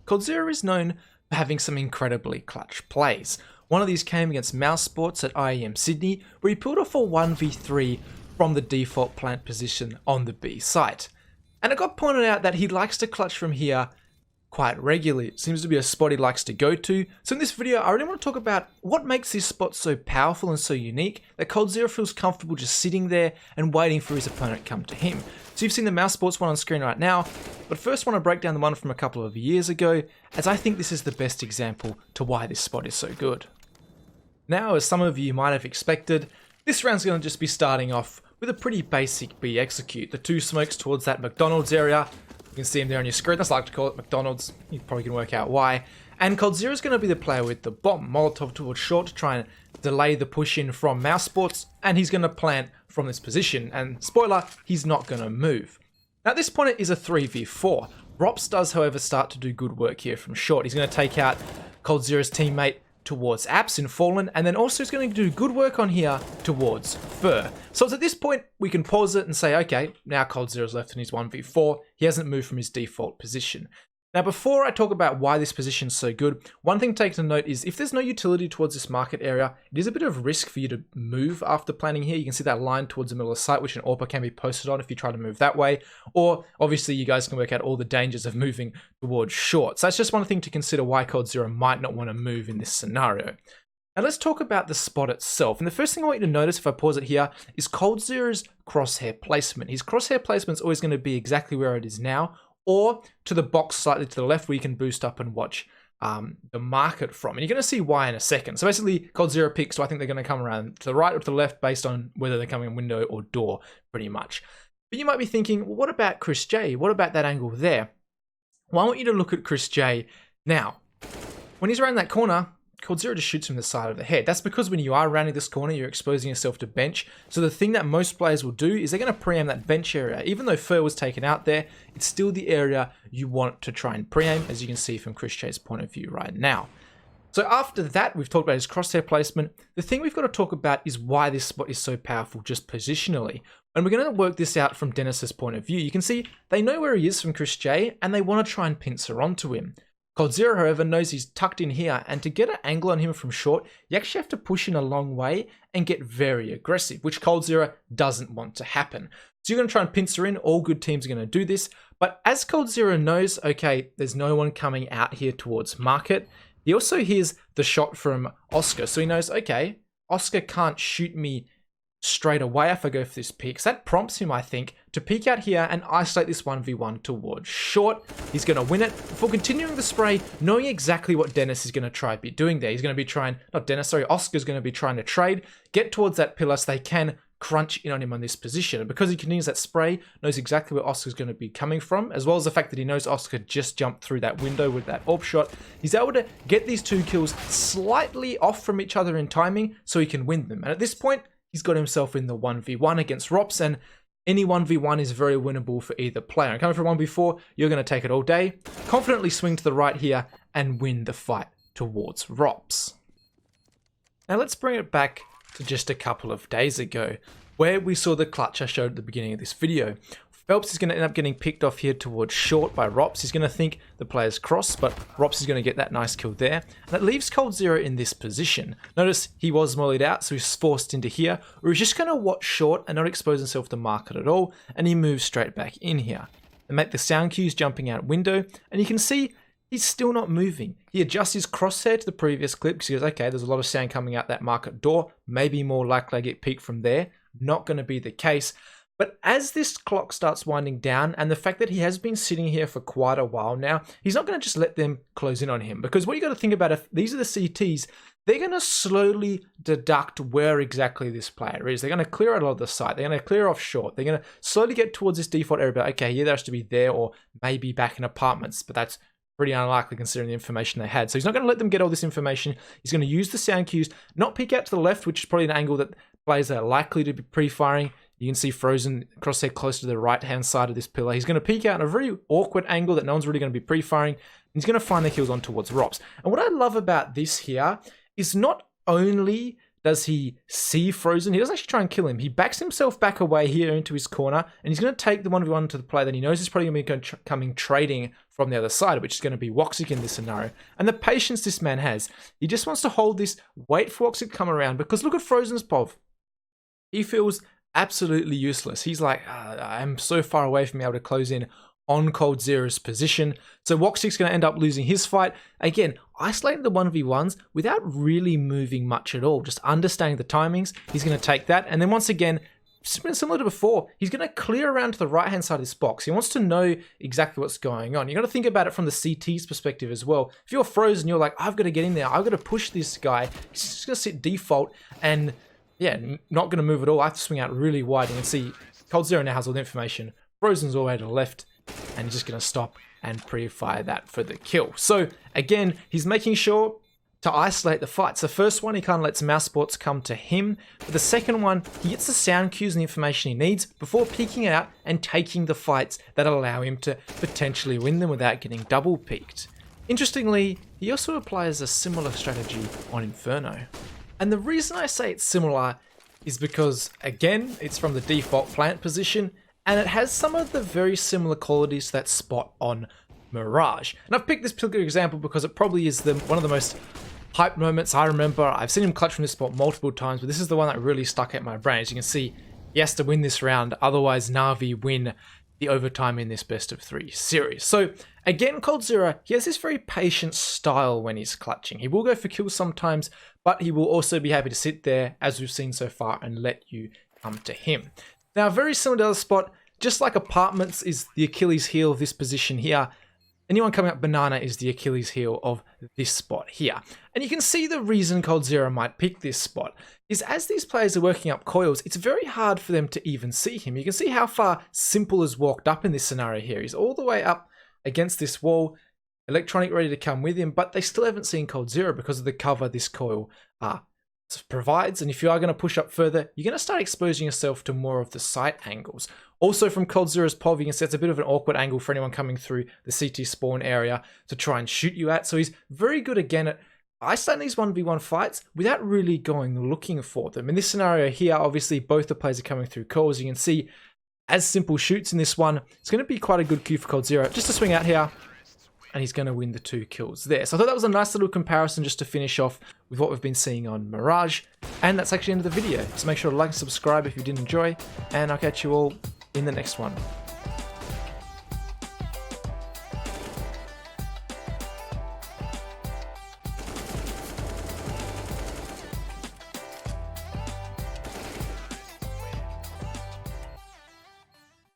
Coldzera is known for having some incredibly clutch plays. One of these came against Mouse Sports at IEM Sydney, where he pulled off a 1v3 from the default plant position on the B site. And it got pointed out that he likes to clutch from here quite regularly. It seems to be a spot he likes to go to. So in this video, I really want to talk about what makes this spot so powerful and so unique that Coldzera feels comfortable just sitting there and waiting for his opponent to come to him. So you've seen the Mouse Sports one on screen right now, but first I want to break down the one from a couple of years ago, as I think this is the best example to why this spot is so good. Now, as some of you might have expected, this round's going to just be starting off with a pretty basic B execute. The two smokes towards that McDonald's area. You can see him there on your screen. That's like to call it McDonald's. You probably can work out why. And Coldzera is going to be the player with the bomb. Molotov towards short to try and delay the push in from Mouse Sports. And he's going to plant from this position. And spoiler, he's not going to move. Now at this point it is a 3v4. Rops does, however, start to do good work here from short. He's going to take out Coldzera's teammate towards Apps in Fallen, and then also is going to do good work on here towards Fur. So it's at this point we can pause it and say, okay, now Coldzera's left in his 1v4. He hasn't moved from his default position. Now before I talk about why this position is so good, one thing to take to note is if there's no utility towards this market area, it is a bit of risk for you to move after planting here. You can see that line towards the middle of the site, which an AWPer can be posted on if you try to move that way. Or obviously you guys can work out all the dangers of moving towards short. So that's just one thing to consider why Coldzera might not want to move in this scenario. Now let's talk about the spot itself. And the first thing I want you to notice if I pause it here is Coldzera's crosshair placement. His crosshair placement is always going to be exactly where it is now, or to the box slightly to the left where you can boost up and watch the market from. And you're going to see why in a second. So basically, Coldzera picks, so I think they're going to come around to the right or to the left based on whether they're coming in window or door, pretty much. But you might be thinking, well, what about Chris J? What about that angle there? Well, I want you to look at Chris J. Now, when he's around that corner, Coldzera just shoots him in the side of the head. That's because when you are rounding this corner, you're exposing yourself to bench. So the thing that most players will do is they're going to pre-aim that bench area. Even though Fur was taken out there, it's still the area you want to try and pre-aim, as you can see from Chris J's point of view right now. So after that, we've talked about his crosshair placement. The thing we've got to talk about is why this spot is so powerful just positionally. And we're going to work this out from Dennis's point of view. You can see they know where he is from Chris J, and they want to try and pincer onto him. Coldzera, however, knows he's tucked in here, and to get an angle on him from short, you actually have to push in a long way and get very aggressive, which Coldzera doesn't want to happen. So you're going to try and pincer in. All good teams are going to do this. But as Coldzera knows, okay, there's no one coming out here towards market, he also hears the shot from Oscar. So he knows, okay, Oscar can't shoot me straight away if I go for this pick. So that prompts him, I think, to peek out here and isolate this 1v1 towards short. He's going to win it before continuing the spray, knowing exactly what Dennis is going to try to be doing there. He's going to be trying, not Dennis, sorry, Oscar's going to be trying to trade, get towards that pillar so they can crunch in on him on this position. And because he continues that spray, knows exactly where Oscar's going to be coming from, as well as the fact that he knows Oscar just jumped through that window with that AWP shot, he's able to get these two kills slightly off from each other in timing so he can win them. And at this point, he's got himself in the 1v1 against Rops, and any 1v1 is very winnable for either player. And coming for 1v4, you're going to take it all day, confidently swing to the right here, and win the fight towards Rops. Now let's bring it back to just a couple of days ago, where we saw the clutch I showed at the beginning of this video. Phelps is going to end up getting picked off here towards short by Rops. He's going to think the player's cross, but Rops is going to get that nice kill there. And it leaves Coldzera in this position. Notice he was mollied out, so he's forced into here, or he's just going to watch short and not expose himself to market at all, and he moves straight back in here. They make the sound cues jumping out window, and you can see he's still not moving. He adjusts his crosshair to the previous clip because he goes, okay, there's a lot of sound coming out that market door. Maybe more likely I get peeked from there. Not going to be the case. But as this clock starts winding down, and the fact that he has been sitting here for quite a while now, he's not going to just let them close in on him. Because what you got to think about, if these are the CTs, they're going to slowly deduct where exactly this player is. They're going to clear out a lot of the site. They're going to clear off short. They're going to slowly get towards this default area. But okay, yeah, there has to be there, or maybe back in apartments. But that's pretty unlikely considering the information they had. So he's not going to let them get all this information. He's going to use the sound cues, not peek out to the left, which is probably an angle that players are likely to be pre-firing. You can see Frozen crosshair close to the right-hand side of this pillar. He's going to peek out in a very awkward angle that no one's really going to be pre-firing. He's going to find the kills on towards Rops. And what I love about this here is not only does he see Frozen? He doesn't actually try and kill him. He backs himself back away here into his corner, and he's going to take the 1v1 to the player that he knows is probably going to be coming trading from the other side, which is going to be Woxic in this scenario. And the patience this man has, he just wants to hold this, wait for Woxic to come around, because look at Frozen's POV. He feels absolutely useless. He's like, I'm so far away from being able to close in on Coldzera's position. So Woxic's going to end up losing his fight. Again, isolating the 1v1s without really moving much at all, just understanding the timings. He's going to take that. And then once again, similar to before, he's going to clear around to the right-hand side of this box. He wants to know exactly what's going on. You got to think about it from the CT's perspective as well. If you're Frozen, you're like, I've got to get in there. I've got to push this guy. He's just going to sit default and yeah, not going to move at all. I have to swing out really wide. You can see Coldzera now has all the information. Frozen's all the way to the left, and he's just going to stop and pre-fire that for the kill. So again, he's making sure to isolate the fights. The first one, he kind of lets mouse sports come to him. But the second one, he gets the sound cues and the information he needs before peeking out and taking the fights that allow him to potentially win them without getting double peeked. Interestingly, he also applies a similar strategy on Inferno. And the reason I say it's similar is because, again, it's from the default plant position, and it has some of the very similar qualities to that spot on Mirage. And I've picked this particular example because it probably is one of the most hype moments I remember. I've seen him clutch from this spot multiple times, but this is the one that really stuck out in my brain. As you can see, he has to win this round, otherwise Na'Vi win the overtime in this best of 3 series. So again, Coldzera, he has this very patient style when he's clutching. He will go for kills sometimes, but he will also be happy to sit there, as we've seen so far, and let you come to him. Now, very similar to the other spot, just like Apartments is the Achilles heel of this position here, anyone coming up Banana is the Achilles heel of this spot here. And you can see the reason Coldzera might pick this spot is as these players are working up coils, it's very hard for them to even see him. You can see how far Simple has walked up in this scenario here. He's all the way up against this wall, Electronic ready to come with him, but they still haven't seen Coldzera because of the cover this coil provides. And if you are going to push up further, you're going to start exposing yourself to more of the sight angles. Also from Coldzera's POV, you can see it's a bit of an awkward angle for anyone coming through the CT spawn area to try and shoot you at. So he's very good again at isolating these 1v1 fights without really going looking for them. In this scenario here, obviously both the players are coming through coils. You can see as Simple shoots in this one, it's going to be quite a good cue for Coldzera just to swing out here, and he's going to win the 2 kills there. So I thought that was a nice little comparison just to finish off with what we've been seeing on Mirage. And that's actually the end of the video. So make sure to like and subscribe if you did enjoy, and I'll catch you all in the next one.